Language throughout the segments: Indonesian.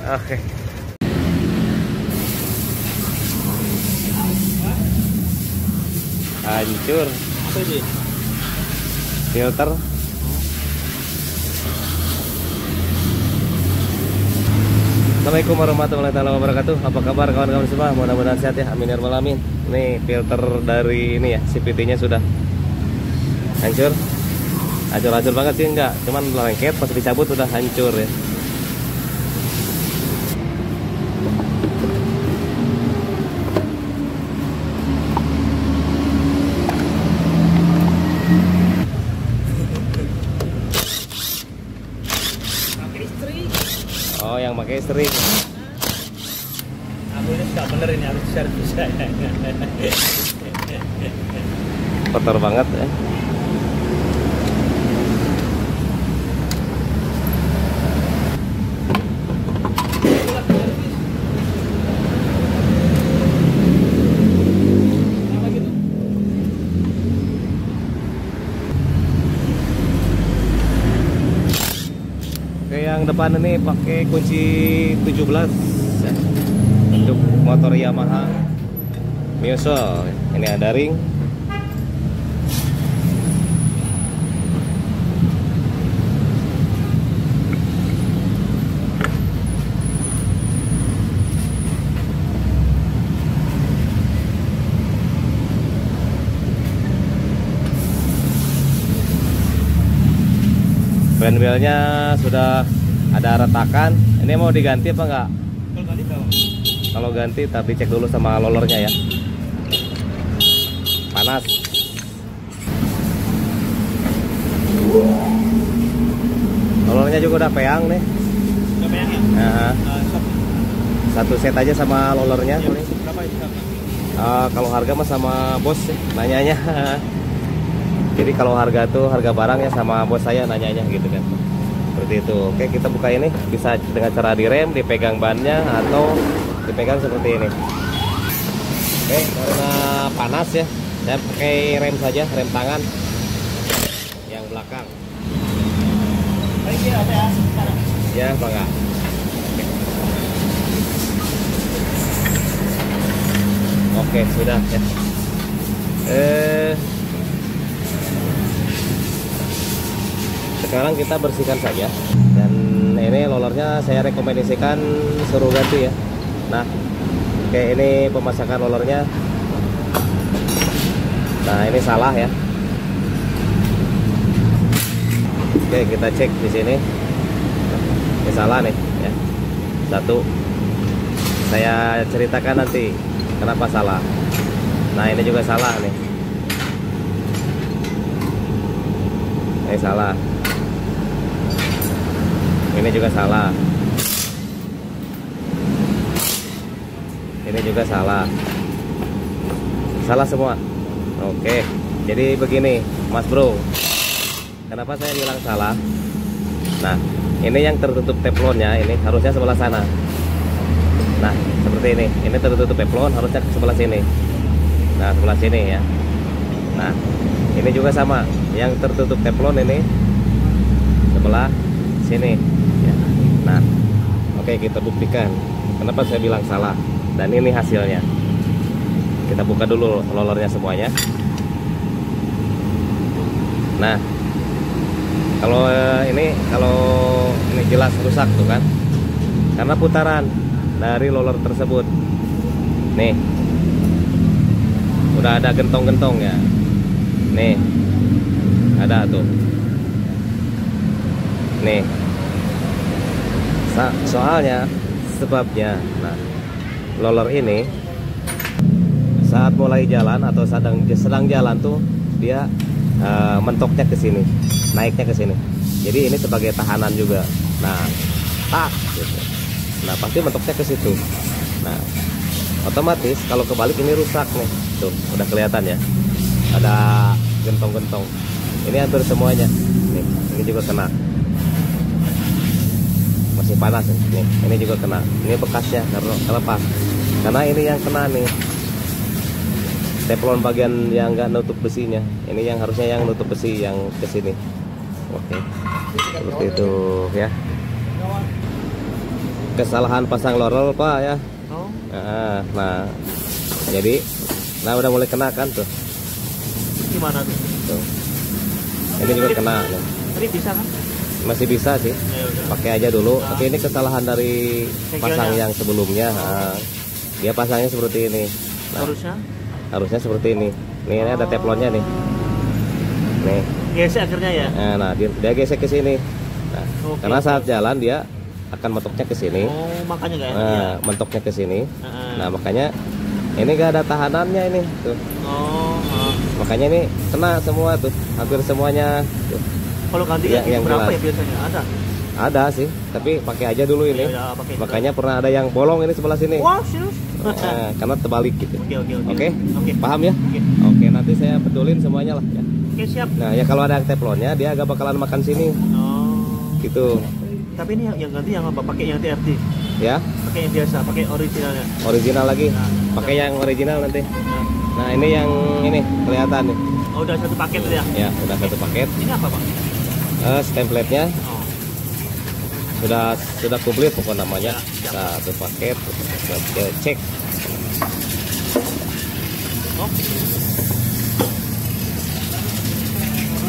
Oke. Hancur. Filter. Assalamualaikum warahmatullahi wabarakatuh. Apa kabar kawan-kawan semua? Mudah-mudahan sehat ya. Amin ya rabbal alamin. Ini filter dari ini ya, CVT-nya sudah hancur. Hancur-hancur banget sih enggak, cuman lengket pas dicabut udah hancur ya. Oh, yang pakai string. Aku ini sudah bener, ini harus servis saya. Kotor banget ya. Yang depan ini pakai kunci 17 ya. Untuk motor Yamaha Muso. Ini ada ring. Wheelnya sudah ada retakan. Ini mau diganti apa enggak? Kalau ganti tapi cek dulu sama lollernya ya. Panas. Lollernya juga udah peang nih. Udah peang ya? Nah, satu set aja sama lollernya. Ya, berapa itu? Kalau harga mah sama bos ya, nanyanya. Jadi kalau harga tuh harga barang ya sama bos saya nanyanya gitu kan. Seperti itu. Oke, kita buka ini bisa dengan cara direm, dipegang bannya atau dipegang seperti ini. Oke, karena panas ya, saya pakai rem saja, rem tangan yang belakang. Ini apa ya? Ya, bangga. Oke, sudah ya. Sekarang kita bersihkan saja. Dan ini lollernya saya rekomendasikan suruh ganti ya. Nah, oke, ini pemasangan lollernya. Nah, ini salah ya. Oke, kita cek di sini. Ini salah nih ya. Satu. Saya ceritakan nanti kenapa salah. Nah, ini juga salah nih. Ini salah. Ini juga salah. Ini juga salah. Salah semua. Oke. Jadi begini, Mas Bro. Kenapa saya bilang salah? Nah, ini yang tertutup teflonnya ini harusnya sebelah sana. Nah, seperti ini. Ini tertutup teflon harusnya ke sebelah sini. Nah, sebelah sini ya. Nah, ini juga sama. Yang tertutup teflon ini sebelah sini. Ya. Nah, oke, kita buktikan kenapa saya bilang salah. Dan ini hasilnya. Kita buka dulu lollernya semuanya. Nah, kalau ini jelas rusak tuh kan, karena putaran dari roller tersebut. Nih, udah ada gentong-gentong ya. Nih, ada tuh. Nih, soalnya sebabnya, nah, roller ini saat mulai jalan atau sedang jalan tuh dia mentoknya ke sini, naiknya ke sini. Jadi ini sebagai tahanan juga. Nah, gitu. Nah, pasti mentoknya ke situ. Nah, otomatis kalau kebalik ini rusak nih. Tuh, udah kelihatan ya. Ada gentong-gentong. Ini hampir semuanya. Nih, ini juga kena. Masih panas nih. Ini juga kena. Ini bekasnya karena kelepas. Karena ini yang kena nih. Teflon bagian yang nggak nutup besinya. Ini yang harusnya yang nutup besi yang ke sini. Oke. Seperti itu ya. kesalahan pasang lorel Pak ya. Oh. Nah, jadi udah mulai kena kan tuh. Gimana tuh? Tuh. Ini juga kena nih. Tadi bisa kan? Masih bisa sih. Ya udah. Pakai aja dulu. Tapi ini kesalahan dari pasang yang sebelumnya. Dia pasangnya seperti ini. Nah, harusnya seperti ini. Nih ini ada teflonnya nih. Nih. Gesek akhirnya ya. Nah, dia gesek ke sini. Nah, karena saat jalan dia akan mentoknya ke sini. Oh, makanya nggak enak. Nah, mentoknya ke sini. Nah, makanya ini gak ada tahanannya ini tuh. Makanya ini kena semua tuh, hampir semuanya tuh. Kalau ganti yang berapa ya biasanya? Ada sih, tapi pakai aja dulu ini. Ya, makanya pernah ada yang bolong ini sebelah sini. Wah, serius? Karena terbalik gitu. Oke. Paham ya? Oke, nanti saya betulin semuanya lah ya. Oke, siap. Nah, ya kalau ada teflonnya dia agak bakalan makan sini. Gitu. Tapi ini yang ganti yang apa? Pakai yang TRD? Ya. Pakai yang biasa, pakai originalnya. Original lagi. Pakai yang original nanti. Nah, ini yang ini kelihatan nih. Oh, udah satu paket ya? Ya, udah satu paket. Ini apa, Pak? Template-nya. Sudah komplit pokoknya namanya. Satu paket. Cek. Oh.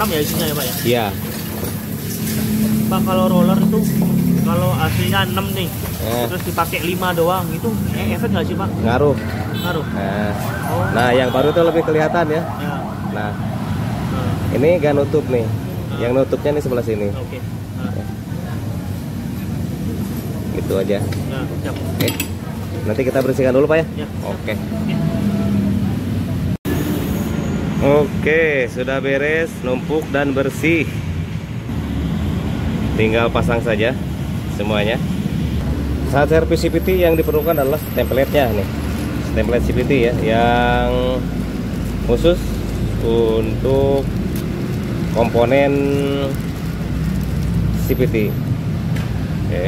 6 ya isinya ya, Pak ya? Iya. Pak, kalau roller itu kalau aslinya 6 nih, terus dipakai 5 doang, itu efek nggak sih, Pak? Ngaruh. Nah, yang baru itu lebih kelihatan ya. Nah, ini gak nutup nih. Yang nutupnya nih sebelah sini. Oke. Gitu aja. Siap. Oke. Nanti kita bersihkan dulu Pak ya. Oke. Oke, sudah beres, numpuk dan bersih. Tinggal pasang saja semuanya. Saat servis CVT yang diperlukan adalah template-nya nih. Template CVT ya, yang khusus untuk komponen CVT. Oke.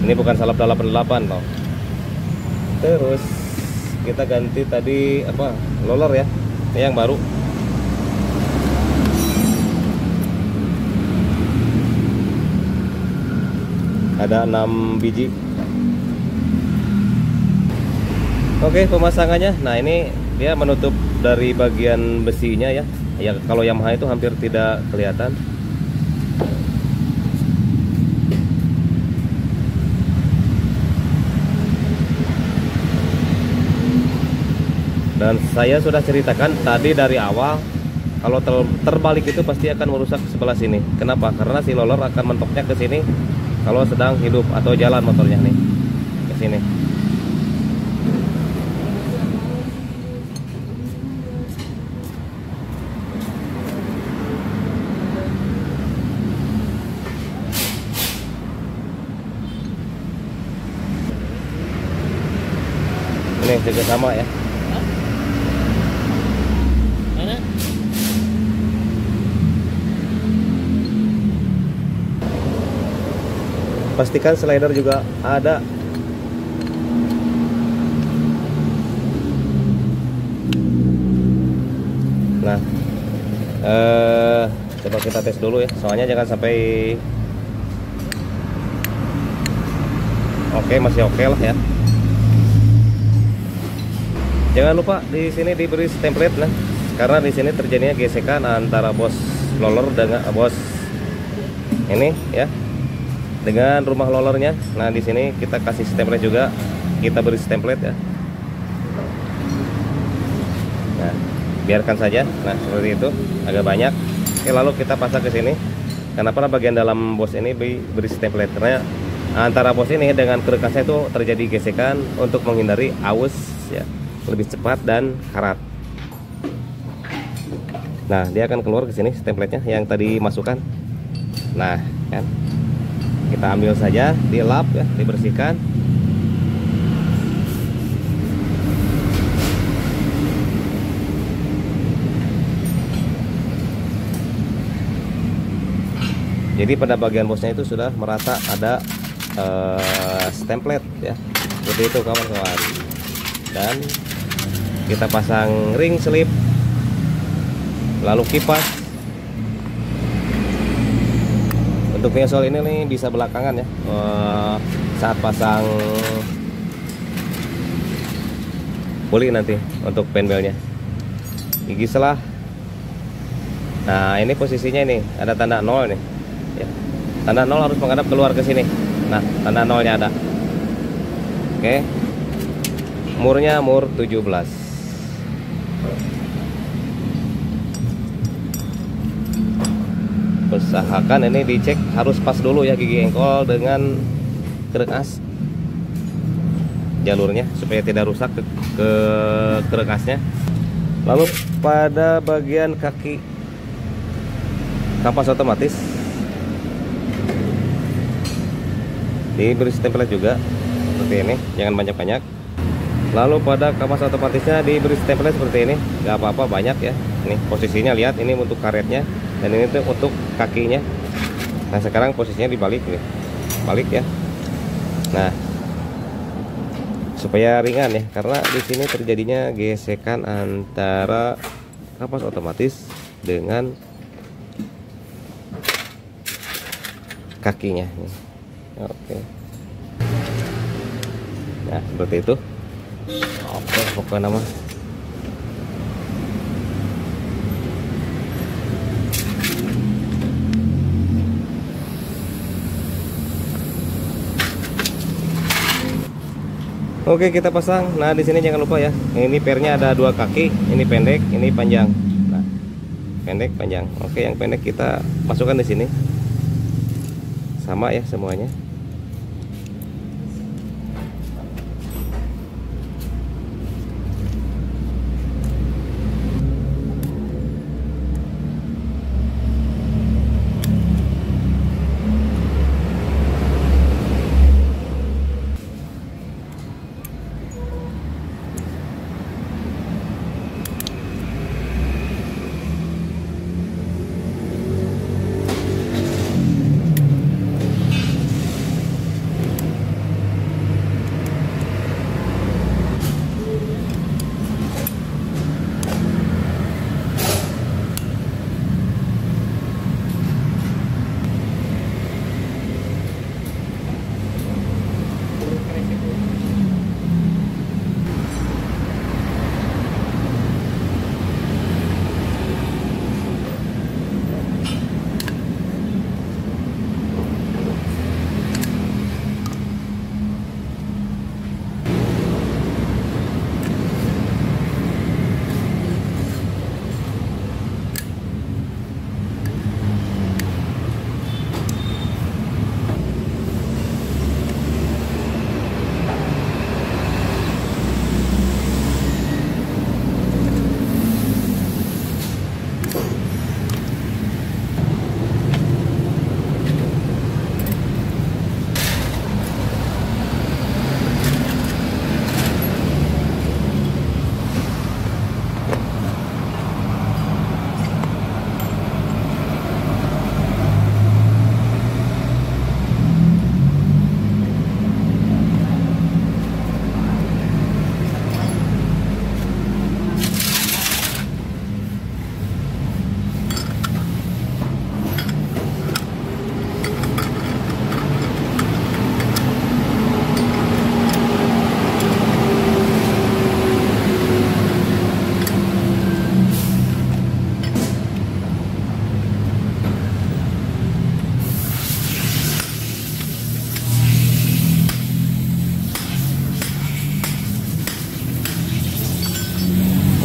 Ini bukan salap 88 loh. Terus kita ganti tadi apa? Roller ya. Ini yang baru. Ada 6 biji. Oke, pemasangannya. Nah, ini dia menutup dari bagian besinya ya. Ya, kalau Yamaha itu hampir tidak kelihatan. Dan saya sudah ceritakan tadi dari awal, kalau terbalik itu pasti akan merusak sebelah sini. Kenapa? Karena si roller akan mentoknya ke sini kalau sedang hidup atau jalan motornya nih ke sini. Ini juga sama ya. Pastikan slider juga ada. Nah, coba kita tes dulu ya. Soalnya jangan sampai. Oke, masih oke lah ya. Jangan lupa di sini diberi template lah, karena di sini terjadinya gesekan antara bos roller dengan bos ini ya. Dengan rumah rollernya. Nah, di sini kita kasih template juga, kita beri template ya. Nah, biarkan saja. Nah, seperti itu, agak banyak. Oke, lalu kita pasang ke sini. Kenapa bagian dalam bos ini beri template? Karena antara bos ini dengan kerekasnya itu terjadi gesekan untuk menghindari aus ya, lebih cepat dan karat. Nah, dia akan keluar ke sini template-nya yang tadi masukkan. Nah, kan. Kita ambil saja, dilap ya, dibersihkan. Jadi pada bagian bosnya itu sudah merata ada template ya. Seperti itu kawan-kawan. Dan kita pasang ring slip, lalu kipas. Untuk vesel ini nih bisa belakangan ya, saat pasang puli nanti untuk penbelnya. Gigi selah. Nah ini posisinya ini ada tanda 0 nih ya. Tanda 0 harus menghadap keluar ke sini. Nah tanda 0-nya ada. Oke, murnya mur 17. Usahakan ini dicek harus pas dulu ya gigi engkol dengan kerek as jalurnya supaya tidak rusak ke kerek asnya. Lalu pada bagian kaki kampas otomatis diberi template juga seperti ini, jangan banyak-banyak. Lalu pada kampas otomatisnya diberi template seperti ini, nggak apa-apa banyak ya. Ini posisinya lihat, ini untuk karetnya dan ini tuh untuk kakinya. Nah sekarang posisinya dibalik nih, balik ya. Nah supaya ringan ya, karena di sini terjadinya gesekan antara kampas otomatis dengan kakinya. Oke. Nah seperti itu. Oke, pokoknya nama. Oke, kita pasang. Nah, di sini jangan lupa ya. Ini pernya ada 2 kaki, ini pendek, ini panjang. Nah, pendek, panjang. Oke, yang pendek kita masukkan di sini. Sama ya semuanya.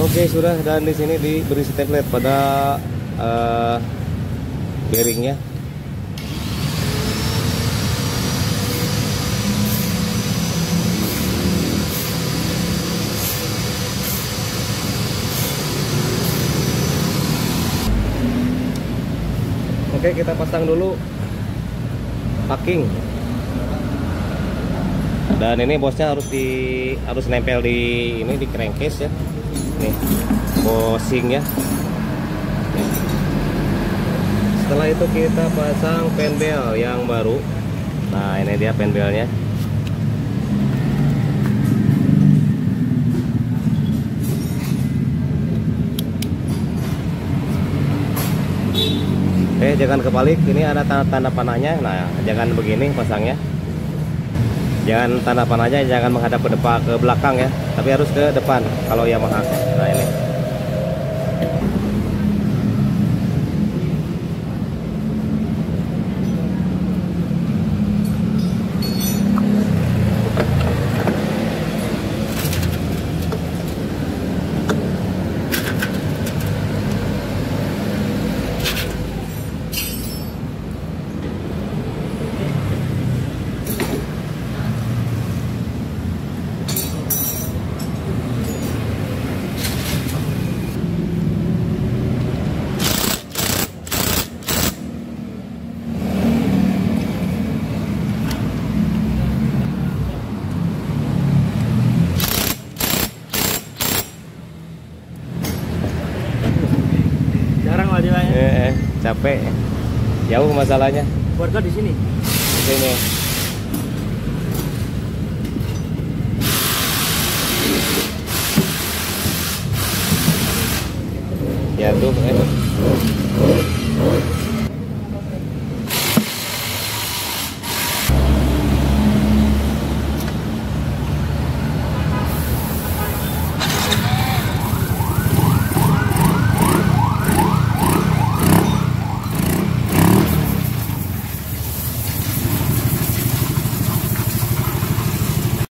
Oke sudah, dan di sini diberi template pada bearingnya. Oke, kita pasang dulu packing. Dan ini bosnya harus nempel di ini, di crankcase ya. Nih, bosingnya. Setelah itu kita pasang penbel yang baru. Nah, ini dia penbelnya. Oke, jangan kebalik. Ini ada tanda panahnya. Nah, jangan begini pasangnya. Jangan tanda panahnya, jangan menghadap ke depan, ke belakang ya, tapi harus ke depan kalau Yamaha. Nah ini. Jarang lah dia ya. Capek. Jauh masalahnya. Keluarga di sini. Di sini. Ya tuh.